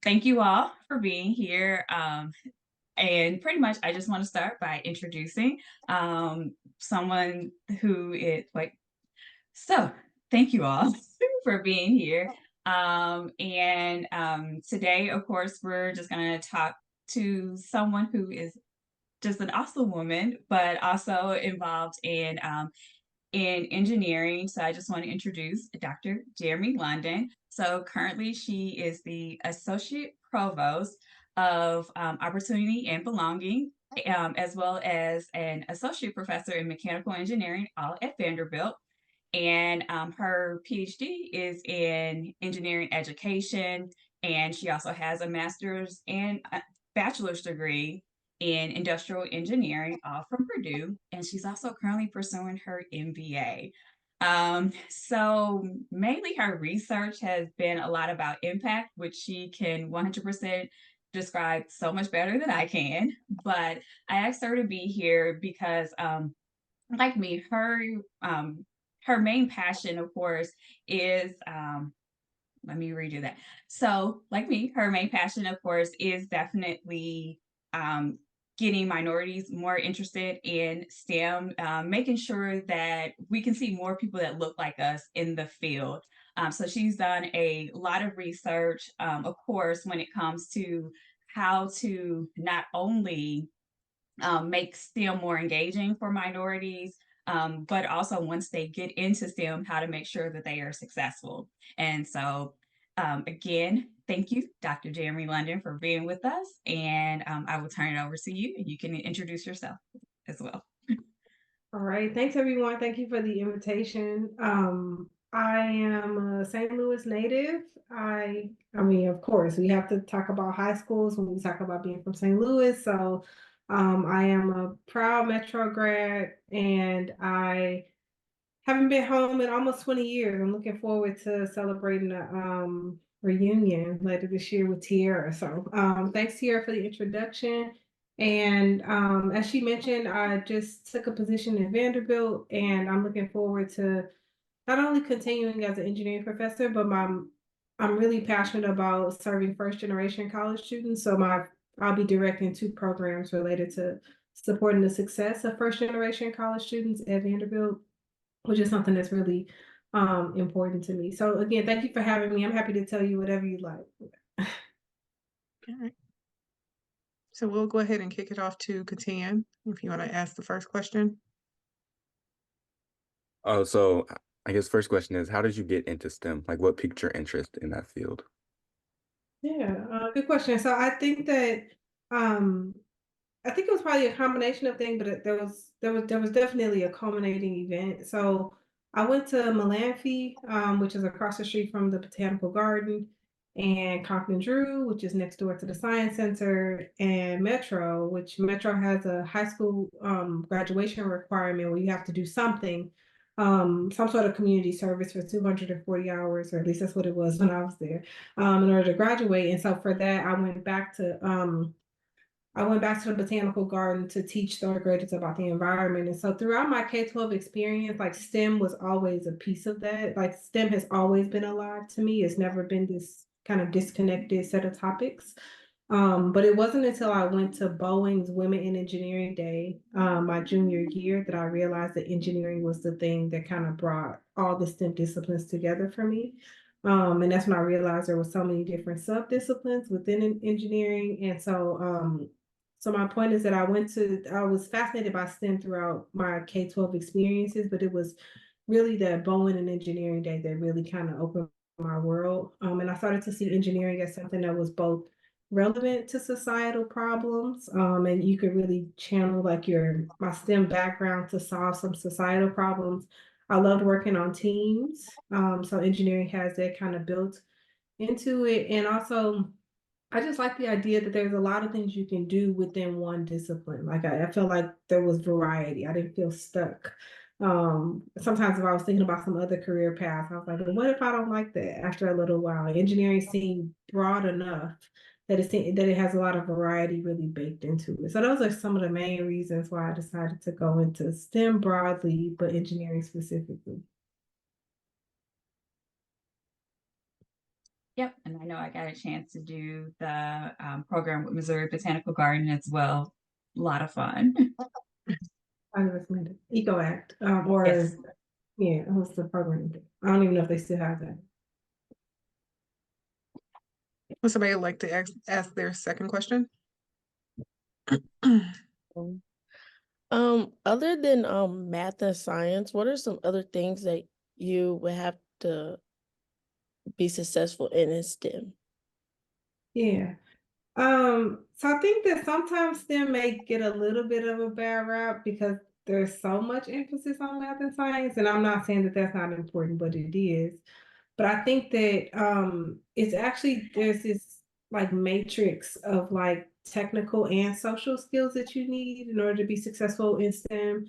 thank you all for being here. And pretty much, I just want to start by introducing someone who is like, so thank you all for being here. And today, of course, we're just going to talk to someone who is just an awesome woman, but also involved in engineering. So I just want to introduce Dr. Jeremi London. So currently she is the Associate Provost of Opportunity and Belonging, as well as an Associate Professor in Mechanical Engineering, all at Vanderbilt. And her PhD is in engineering education, and she also has a master's and a bachelor's degree in industrial engineering, all from Purdue. And she's also currently pursuing her MBA. So mainly her research has been a lot about impact, which she can 100% describe so much better than I can. But I asked her to be here because, like me, her main passion, of course, is let me redo that. So, like me, her main passion, of course, is definitely um, getting minorities more interested in STEM, making sure that we can see more people that look like us in the field. So, she's done a lot of research, of course, when it comes to how to not only make STEM more engaging for minorities, but also once they get into STEM, how to make sure that they are successful. And so, again, thank you, Dr. Jeremy London, for being with us. And I will turn it over to you, and you can introduce yourself as well. All right. Thanks, everyone. Thank you for the invitation. I am a St. Louis native. I mean, of course, we have to talk about high schools when we talk about being from St. Louis. So, I am a proud Metro grad, and I haven't been home in almost 20 years. I'm looking forward to celebrating a reunion later this year with Tierra. So, thanks, Tierra, for the introduction. And as she mentioned, I just took a position in Vanderbilt, and I'm looking forward to not only continuing as an engineering professor, but I'm really passionate about serving first generation college students. So I'll be directing two programs related to supporting the success of first generation college students at Vanderbilt, which is something that's really important to me. So again, thank you for having me. I'm happy to tell you whatever you like. All right. So we'll go ahead and kick it off to Katan if you want to ask the first question. Oh, so I guess first question is, how did you get into STEM? Like, what piqued your interest in that field? Yeah, good question. So um, I think it was probably a combination of things, but there was definitely a culminating event. So I went to Melanphy, which is across the street from the Botanical Garden, and Compton Drew, which is next door to the Science Center, and Metro, which Metro has a high school graduation requirement where you have to do something, some sort of community service for 240 hours, or at least that's what it was when I was there, in order to graduate. And so for that, I went back to the botanical garden to teach third graders about the environment. And so throughout my K-12 experience, like STEM was always a piece of that. Like STEM has always been alive to me. It's never been this kind of disconnected set of topics. But it wasn't until I went to Boeing's Women in Engineering Day, my junior year, that I realized that engineering was the thing that kind of brought all the STEM disciplines together for me. And that's when I realized there were so many different sub-disciplines within engineering. And so my point is that I was fascinated by STEM throughout my K-12 experiences, but it was really that Bowen and Engineering Day that really kind of opened my world. And I started to see engineering as something that was both relevant to societal problems, and you could really channel like my STEM background to solve some societal problems. I loved working on teams, so engineering has that kind of built into it, and also I just like the idea that there's a lot of things you can do within one discipline. Like I felt like there was variety. I didn't feel stuck. Sometimes if I was thinking about some other career path, I was like, well, what if I don't like that after a little while? Engineering seemed broad enough that it has a lot of variety really baked into it. So those are some of the main reasons why I decided to go into STEM broadly, but engineering specifically. Yep, and I know I got a chance to do the program with Missouri Botanical Garden as well. A lot of fun. I recommend it. Eco Act, Yes. or yeah, what's the program? I don't even know if they still have that. Would somebody like to ask their second question? Um, Other than math and science, what are some other things that you would have to be successful in STEM? Yeah. So I think that sometimes STEM may get a little bit of a bad rap because there's so much emphasis on math and science, and I'm not saying that that's not important, but it is. But I think that it's actually there's this like matrix of like technical and social skills that you need in order to be successful in STEM.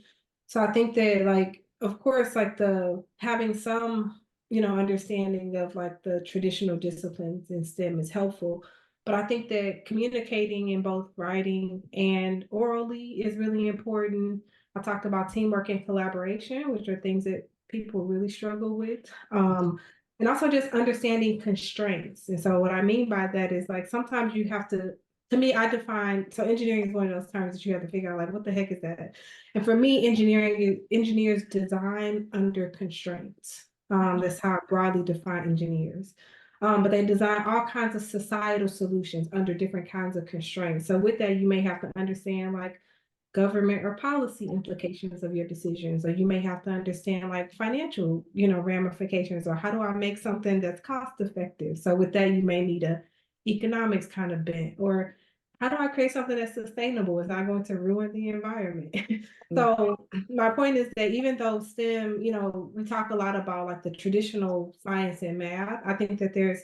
So I think that like of course like the having some understanding of like the traditional disciplines in STEM is helpful. But I think that communicating in both writing and orally is really important. I talked about teamwork and collaboration, which are things that people really struggle with. And also just understanding constraints. And so what I mean by that is like sometimes you have to me, I define so engineering is one of those terms that you have to figure out like what the heck is that? And for me, engineers design under constraints. That's how I broadly define engineers. But they design all kinds of societal solutions under different kinds of constraints. So with that, you may have to understand like government or policy implications of your decisions, or you may have to understand like financial ramifications, or how do I make something that's cost effective. So with that you may need a economics kind of bent, or how do I create something that's sustainable, is not going to ruin the environment. So my point is that even though STEM, we talk a lot about like the traditional science and math, I think that there's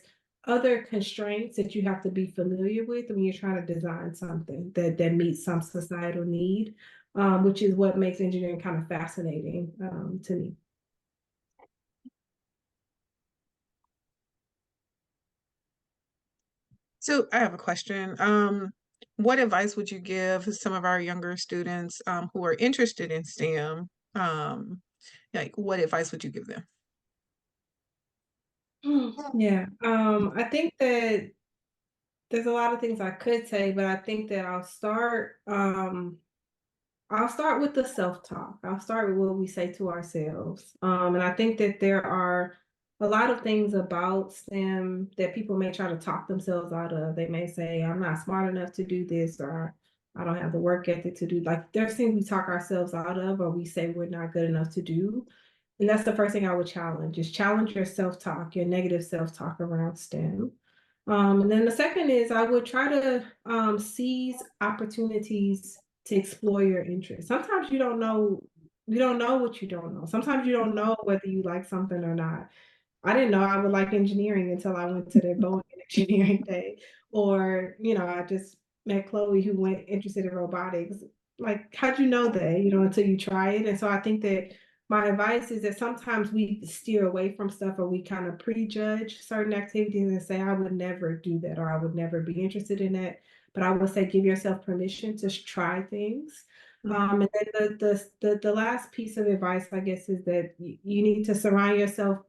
other constraints that you have to be familiar with when you're trying to design something that meets some societal need, which is what makes engineering kind of fascinating to me. So I have a question. What advice would you give some of our younger students who are interested in STEM? Like, what advice would you give them? Yeah, I think that there's a lot of things I could say, but I think that I'll start with the self-talk. I'll start with what we say to ourselves. And I think that there are a lot of things about STEM that people may try to talk themselves out of. They may say, I'm not smart enough to do this, or I don't have the work ethic to do. Like there's things we talk ourselves out of, or we say we're not good enough to do. And that's the first thing I would challenge, is challenge your self-talk, your negative self-talk around STEM. And then the second is I would try to seize opportunities to explore your interests. Sometimes you don't know what you don't know. Sometimes you don't know whether you like something or not. I didn't know I would like engineering until I went to their Boeing engineering day. Or, I just met Chloe who went interested in robotics. Like, how'd you know that? Until you try it. And so I think that my advice is that sometimes we steer away from stuff, or we kind of prejudge certain activities and say, I would never do that, or I would never be interested in that. But I would say give yourself permission to try things. And then the last piece of advice, I guess, is that you need to surround yourself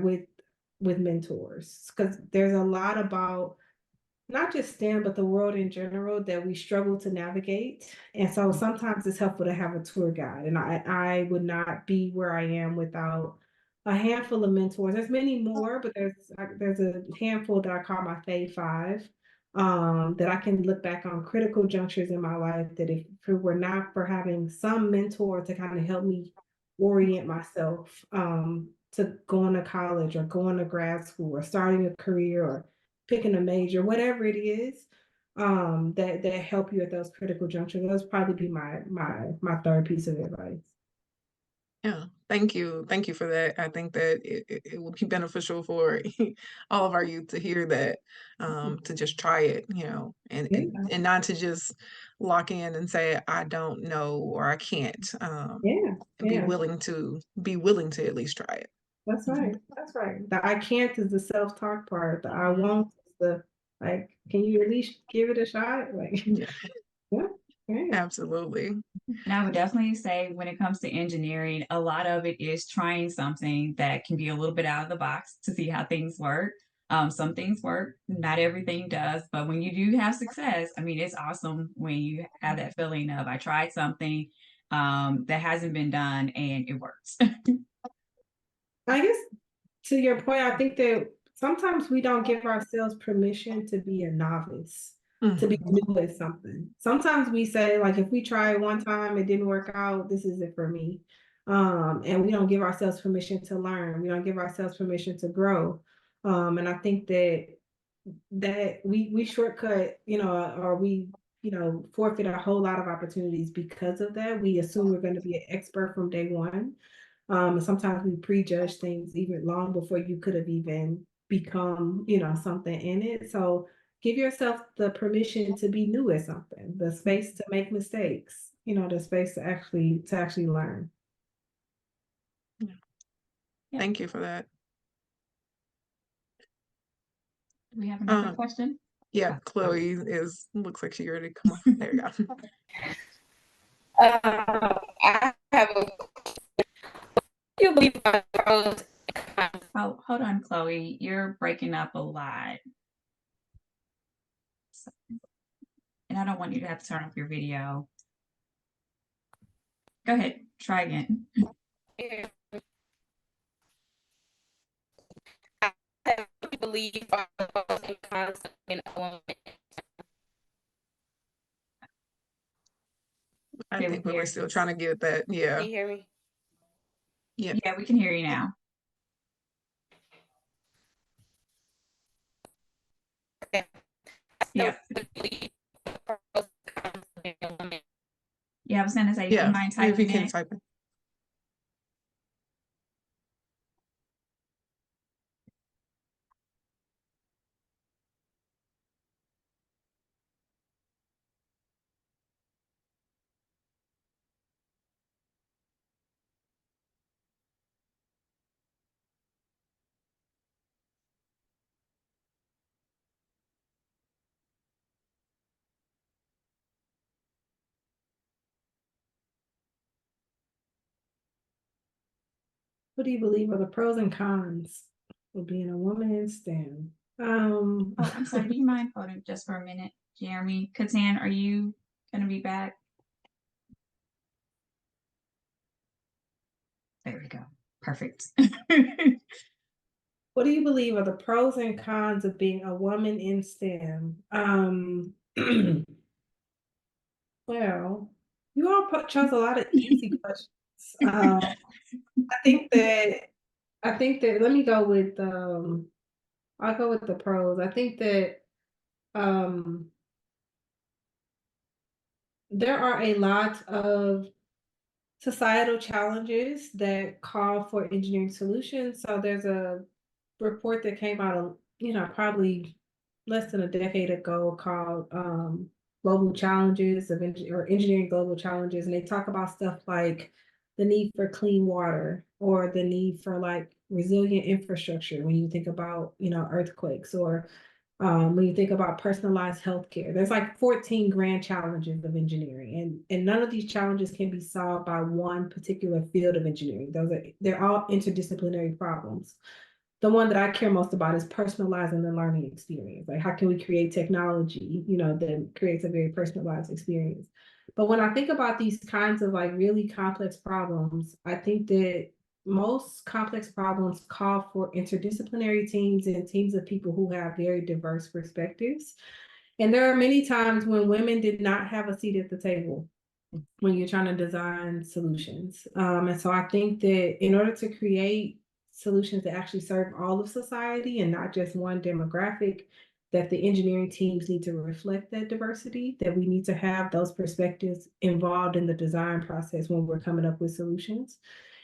with mentors, because there's a lot about not just STEM, but the world in general that we struggle to navigate. And so sometimes it's helpful to have a tour guide. And I would not be where I am without a handful of mentors. There's many more, but there's a handful that I call my Fave Five, that I can look back on critical junctures in my life, that if it were not for having some mentor to kind of help me orient myself to going to college or going to grad school or starting a career or picking a major, whatever it is, that help you at those critical junctures. Those probably be my third piece of advice. Yeah, thank you. Thank you for that. I think that it will be beneficial for all of our youth to hear that, to just try it, and not to just lock in and say, I don't know or I can't, Yeah, and be yeah, willing to at least try it. that's right. That's right. The I can't is the self-talk part. The I Mhm. won't is the like, can you at least give it a shot? Like, Yeah, yeah, yeah. absolutely. And I would definitely say when it comes to engineering, a lot of it is trying something that can be a little bit out of the box to see how things work. Some things work, not everything does, but when you do have success, I mean, it's awesome when you have that feeling of I tried something that hasn't been done and it works. I guess to your point, I think that sometimes we don't give ourselves permission to be a novice, to be Mhm. new at something. Sometimes we say, like, if we try it one time, it didn't work out, this is it for me. And we don't give ourselves permission to learn. We don't give ourselves permission to grow. And I think that we shortcut, or we, forfeit a whole lot of opportunities because of that. We assume we're going to be an expert from day one. And sometimes we prejudge things even long before you could have even become, something in it. So give yourself the permission to be new at something, the space to make mistakes, the space to actually learn. Yeah. Yeah. Thank you for that. Do we have another question? Yeah, Chloe looks like she ready to come on. There you go. I have a you believe are the pros and cons? Oh, hold on, Chloe. You're breaking up a lot. And I don't want you to have to turn off your video. Go ahead, try again. I believe are the pros and cons of being a woman. I Did we think we hear? were still trying to get that. Can Yeah. you hear me? Yeah. Yeah, we can hear you now. Okay. Yeah. Yeah, I was gonna say, do you Yeah. mind If you typing can it? type it. What do you believe are the pros and cons of being a woman in STEM? Oh, I'm sorry. Do you mind holding just for a minute, Jeremy? Katan, are you gonna be back? There we go. Perfect. What do you believe are the pros and cons of being a woman in STEM? Well, you all chose a lot of easy questions. I think that let me go with I'll go with the pros. I think that um there are a lot of societal challenges that call for engineering solutions. So there's a report that came out of, probably less than a decade ago called Global Challenges of or Engineering Global Challenges. And they talk about stuff like the need for clean water or the need for like resilient infrastructure when you think about, earthquakes or when you think about personalized healthcare. There's like 14 grand challenges of engineering, and none of these challenges can be solved by one particular field of engineering. They're all interdisciplinary problems. The one that I care most about is personalizing the learning experience. Like, how can we create technology, that creates a very personalized experience? But when I think about these kinds of like really complex problems, I think that most complex problems call for interdisciplinary teams and teams of people who have very diverse perspectives. And there are many times when women did not have a seat at the table when you're trying to design solutions. And so I think that in order to create solutions that actually serve all of society and not just one demographic, that the engineering teams need to reflect that diversity, that we need to have those perspectives involved in the design process when we're coming up with solutions.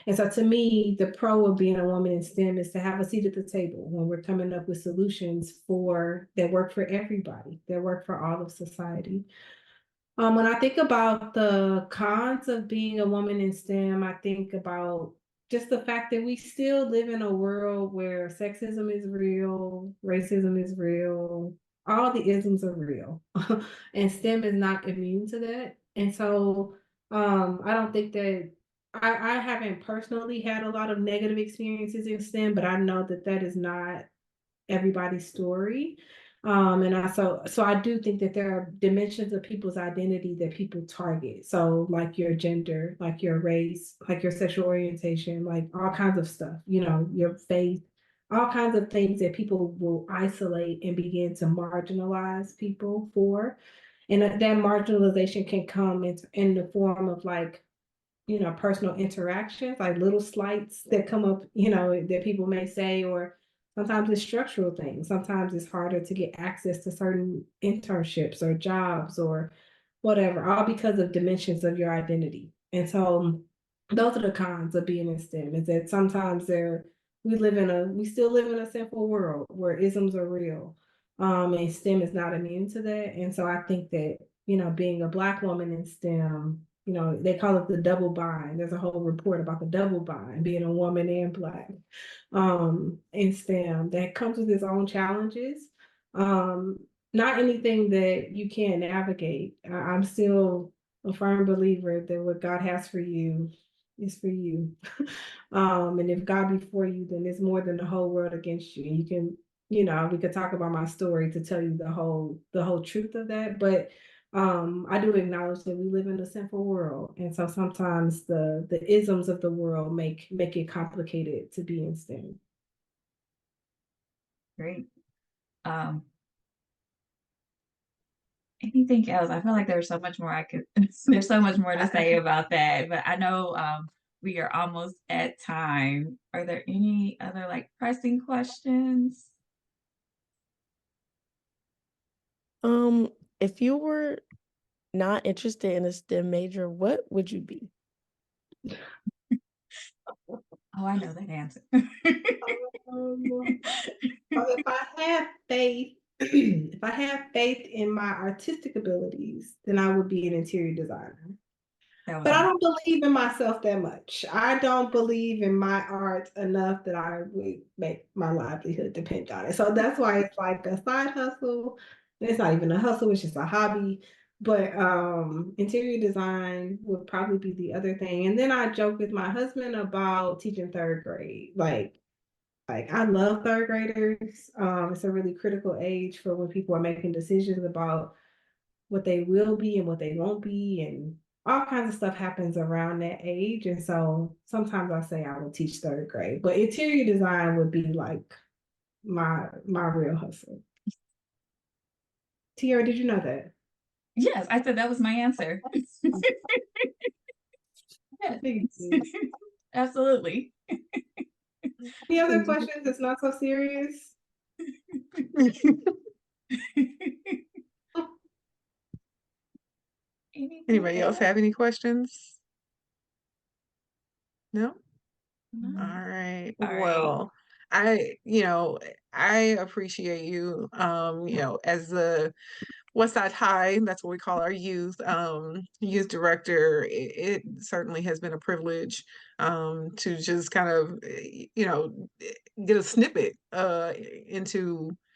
And so to me, the pro of being a woman in STEM is to have a seat at the table when we're coming up with solutions that work for everybody, that work for all of society. When I think about the cons of being a woman in STEM, I think about just the fact that we still live in a world where sexism is real, racism is real, all the isms are real, and STEM is not immune to that. And so, I don't think that I haven't personally had a lot of negative experiences in STEM, but I know that that is not everybody's story. And so I do think that there are dimensions of people's identity that people target. So like your gender, like your race, like your sexual orientation, like all kinds of stuff, your faith, all kinds of things that people will isolate and begin to marginalize people for. And that marginalization can come in the form of like, personal interactions, like little slights that come up, that people may say, or sometimes it's structural things. Sometimes it's harder to get access to certain internships or jobs or whatever, all because of dimensions of your identity. And so those are the cons of being in STEM, is that sometimes we still live in a simple world where isms are real. And STEM is not immune to that. And so I think that, being a Black woman in STEM, they call it the double bind. There's a whole report about the double bind, being a woman and Black in STEM, that comes with its own challenges. Not anything that you can't navigate. I'm still a firm believer that what God has for you is for you. And if God be for you, then it's more than the whole world against you. You can, we could talk about my story to tell you the whole truth of that. But I do acknowledge that we live in a sinful world. And so sometimes the isms of the world make it complicated to be in STEM. Great. Anything else? I feel like there's so much more there's so much more to say about that, but I know we are almost at time. Are there any other like pressing questions? If you were not interested in a STEM major, what would you be? Oh, I know that answer. If I have faith, if I have faith in my artistic abilities, then I would be an interior designer. That was But I don't believe in myself that much. I don't believe in my art enough that I would make my livelihood depend on it. So that's why it's like a side hustle. It's not even a hustle, it's just a hobby. But interior design would probably be the other thing. And then I joke with my husband about teaching third grade. Like I love third graders. It's a really critical age for when people are making decisions about what they will be and what they won't be, and all kinds of stuff happens around that age. And so sometimes I say I will teach third grade, but interior design would be like my real hustle. Tiara, did you know that? Yes, I said that was my answer. I Yes, think it's absolutely. Any other questions that's not so serious? Anything Anybody else else? have any questions? No? No. All right. All right. Well, I appreciate you, as the Westside High, that's what we call our youth director. It certainly has been a privilege to just kind of, get a snippet into